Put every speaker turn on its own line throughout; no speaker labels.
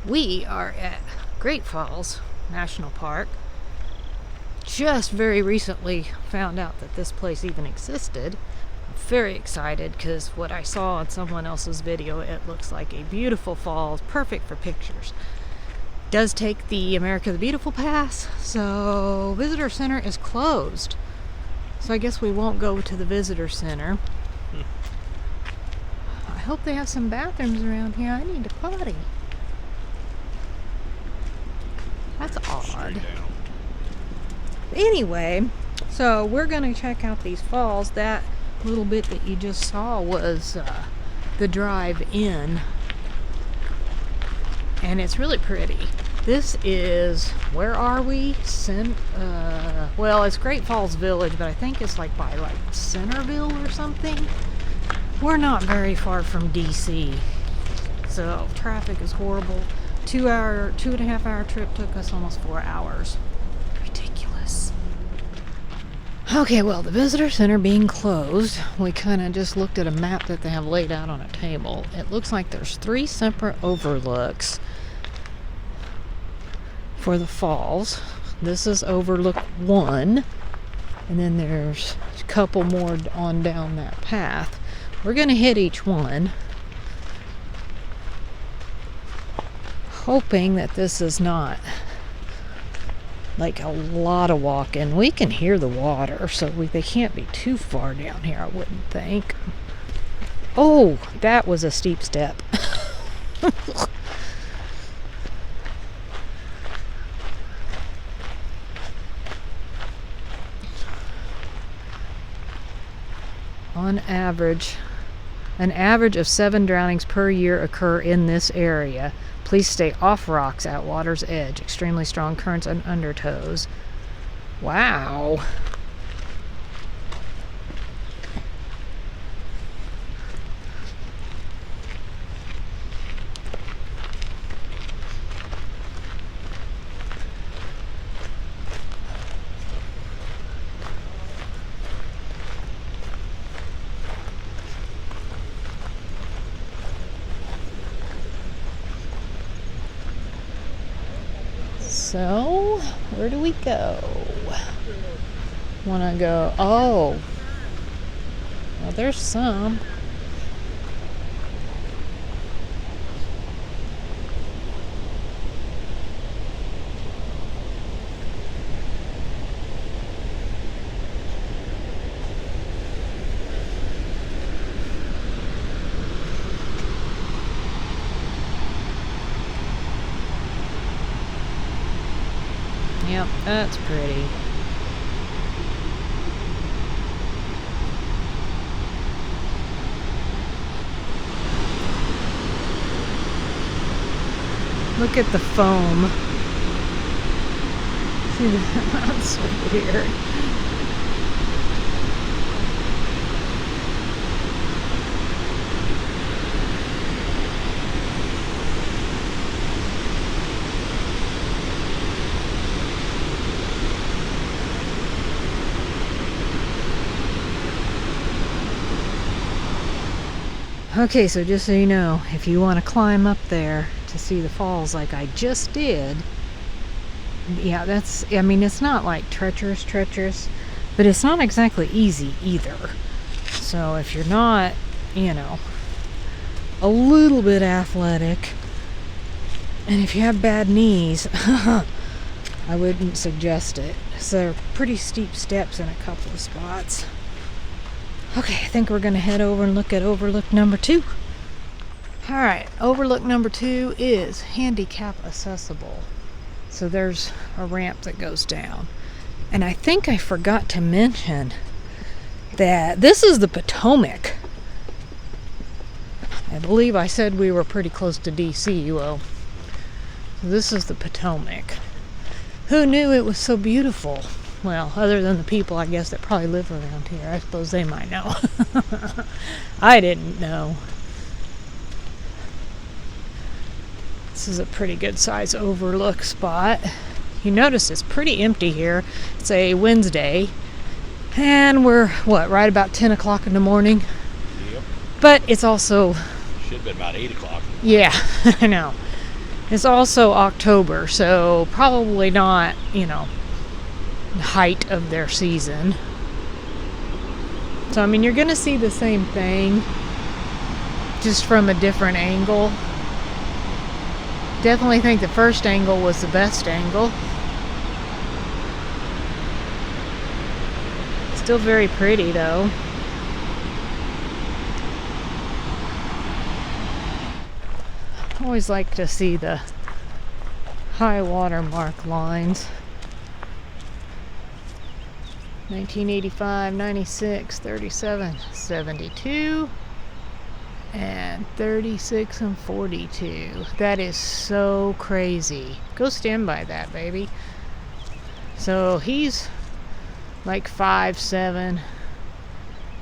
We are at Great Falls National Park. Just very recently found out that this place even existed. I'm very excited because what I saw on someone else's video, it looks like a beautiful falls, perfect for pictures. Does take the America the Beautiful pass, so visitor center is closed. So I guess we won't go to the visitor center. I hope they have some bathrooms around here. I need to potty. That's odd. Anyway, so we're going to check out these falls. That little bit that you just saw was the drive in. And it's really pretty. This is, where are we? Well, it's Great Falls Village, but I think it's like by like Centerville or something. We're not very far from DC. So traffic is horrible. 2.5 hour trip took us almost 4 hours. Ridiculous. Okay, well, the visitor center being closed, we kind of just looked at a map that they have laid out on a table. It looks like there's 3 separate overlooks for the falls. This is overlook 1, and then there's a couple more on down that path. We're going to hit each one, hoping that this is not like a lot of walking. We can hear the water, so they can't be too far down here, I wouldn't think. Oh, that was a steep step. On average, an average of 7 drownings per year occur in this area. Please stay off rocks at water's edge. Extremely strong currents and undertows. Wow. So, where do we go? Want to go? Oh, well, there's some. Yep, that's pretty. Look at the foam. See that? That's so weird. Okay, so just so you know, if you want to climb up there to see the falls like I just did, yeah, it's not like treacherous, but it's not exactly easy either. So if you're not, a little bit athletic, and if you have bad knees, I wouldn't suggest it. So there are pretty steep steps in a couple of spots. Okay, I think we're going to head over and look at overlook number 2. Alright, overlook number 2 is handicap accessible. So there's a ramp that goes down. And I think I forgot to mention that this is the Potomac. I believe I said we were pretty close to DC. Well, this is the Potomac. Who knew it was so beautiful? Well, other than the people, I guess, that probably live around here. I suppose they might know. I didn't know. This is a pretty good size overlook spot. You notice it's pretty empty here. It's a Wednesday. And we're, right about 10 o'clock in the morning?
Yep.
But it's also...
Should have been about 8 o'clock.
Yeah, I know. It's also October, so probably not, the height of their season. So, I mean, you're going to see the same thing, just from a different angle. Definitely think the first angle was the best angle. Still very pretty, though. I always like to see the high water mark lines. 1985, 96, 37, 72, and 36 and 42. That is so crazy. Go stand by that, baby. So he's like 5'7",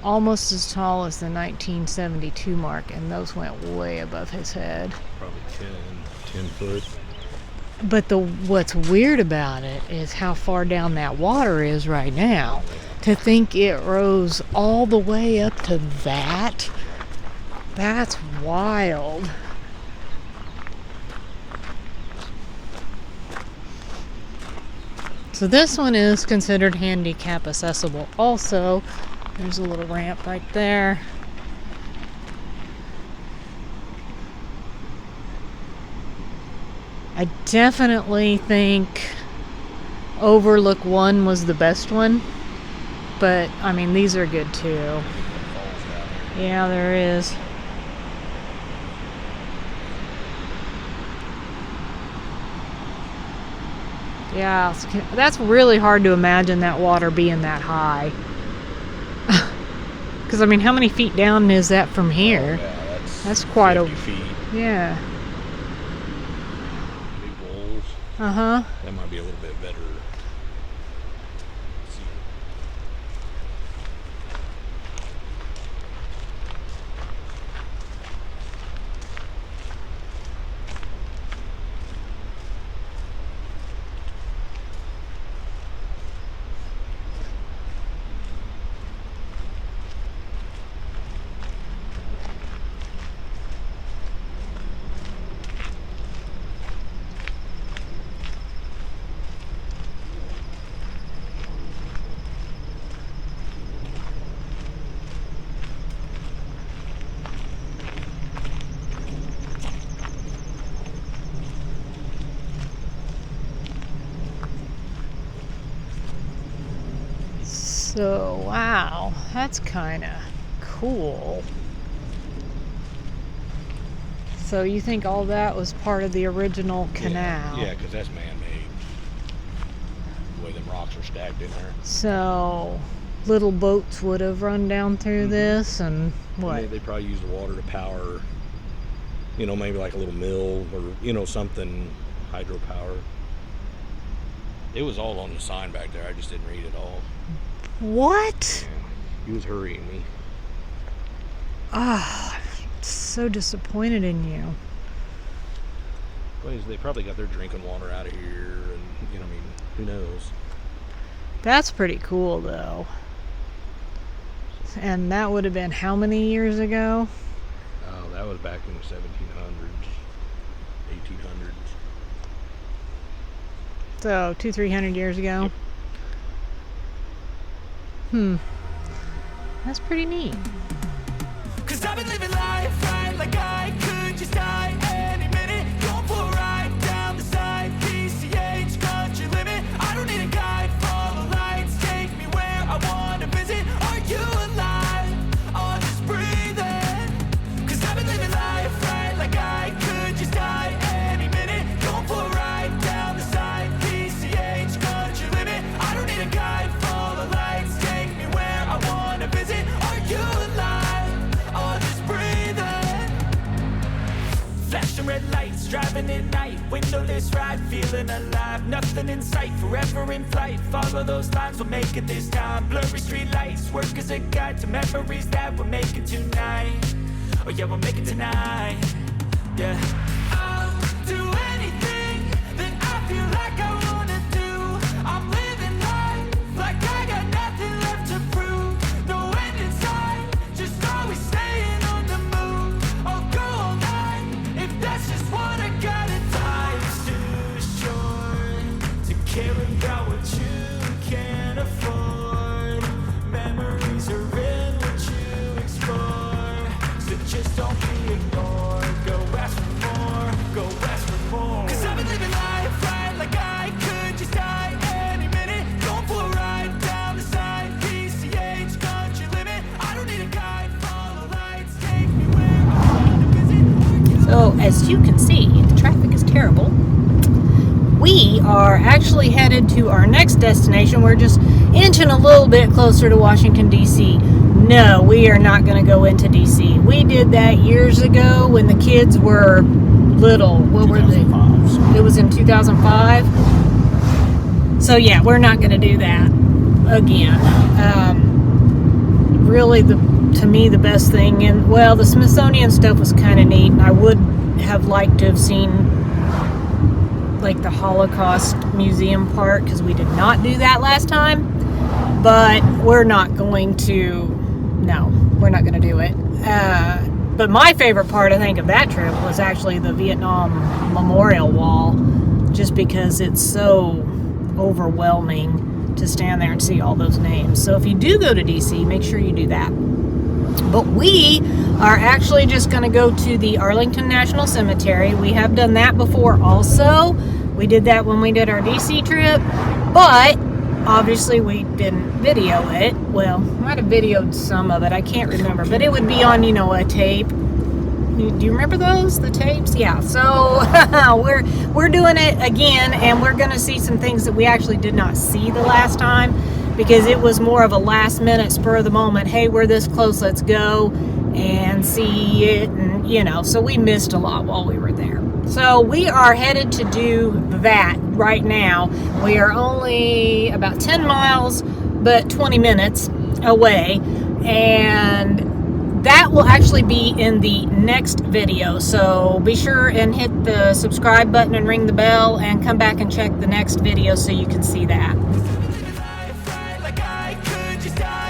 almost as tall as the 1972 mark, and those went way above his head.
Probably 10 foot.
But what's weird about it is how far down that water is right now. To think it rose all the way up to that, that's wild. So this one is considered handicap accessible. Also, there's a little ramp right there. I definitely think Overlook 1 was the best one, but I mean, these are good too. Yeah, there is. Yeah, that's really hard to imagine that water being that high. Because I mean, how many feet down is that from here?
Oh, yeah,
that's quite
50 feet.
Yeah.
That might be a little bit better.
So, wow, that's kind of cool. So you think all that was part of the original canal?
Yeah, because that's man-made. The way them rocks are stacked in there.
So little boats would have run down through this, and what?
And they probably use the water to power, maybe like a little mill or, something, hydropower. It was all on the sign back there. I just didn't read it all.
What?
Yeah, he was hurrying me.
Ah, I'm so disappointed in you.
Well, they probably got their drinking water out of here, and who knows?
That's pretty cool, though. And that would have been how many years ago?
Oh, that was back in the 1700s, 1800s.
So 200-300 years ago.
Yep.
That's pretty neat.
'Cause I've been living life right like I could just die any minute. Going for a ride down the side, PCH country limit. I don't need a guide, follow lights, take me where I wanna visit. Are you alive? Or just breathing? 'Cause I've been living life right like I could just die any minute. Going for a ride down the side, PCH country limit. I don't need a guide, follow lights, take me where I wanna visit. Are you alive? Or just breathing? Flashing red lights, driving at night, windowless ride, feeling alive. Nothing in sight, forever in flight. Follow those lines, we'll make it this time. Blurry street lights, work as a guide to memories that we're making tonight. Oh yeah, we'll make it tonight. Yeah. I'll do anything that I feel like I wanna do. I'm living life like I got nothing left to prove. No end in sight, just always staying on the move. I'll go all night if that's just what I gotta die.
as you can see, the traffic is terrible. We are actually headed to our next destination. We're just inching a little bit closer to Washington, D.C. No, we are not going to go into D.C. We did that years ago when the kids were little. What were they?
2005.
It was in 2005. So yeah, we're not going to do that again. Really, to me, the best thing, and well, the Smithsonian stuff was kind of neat, and I would have liked to have seen like the Holocaust Museum part, because we did not do that last time. But we're not going to. No, we're not going to do it. But my favorite part, I think, of that trip was actually the Vietnam Memorial Wall, just because it's so overwhelming to stand there and see all those names. So if you do go to DC, make sure you do that. But we are actually just going to go to the Arlington National Cemetery. We have done that before also. We did that when we did our DC trip, but obviously we didn't video it. Well, might have videoed some of it. I can't remember, but it would be on, a tape. Do you remember those, the tapes? Yeah. So we're doing it again, and we're going to see some things that we actually did not see the last time, because it was more of a last minute, spur of the moment. Hey, we're this close, let's go and see it. And so we missed a lot while we were there. So we are headed to do that right now. We are only about 10 miles, but 20 minutes away, and that will actually be in the next video. So be sure and hit the subscribe button and ring the bell, and come back and check the next video so you can see that.
Like I could just die.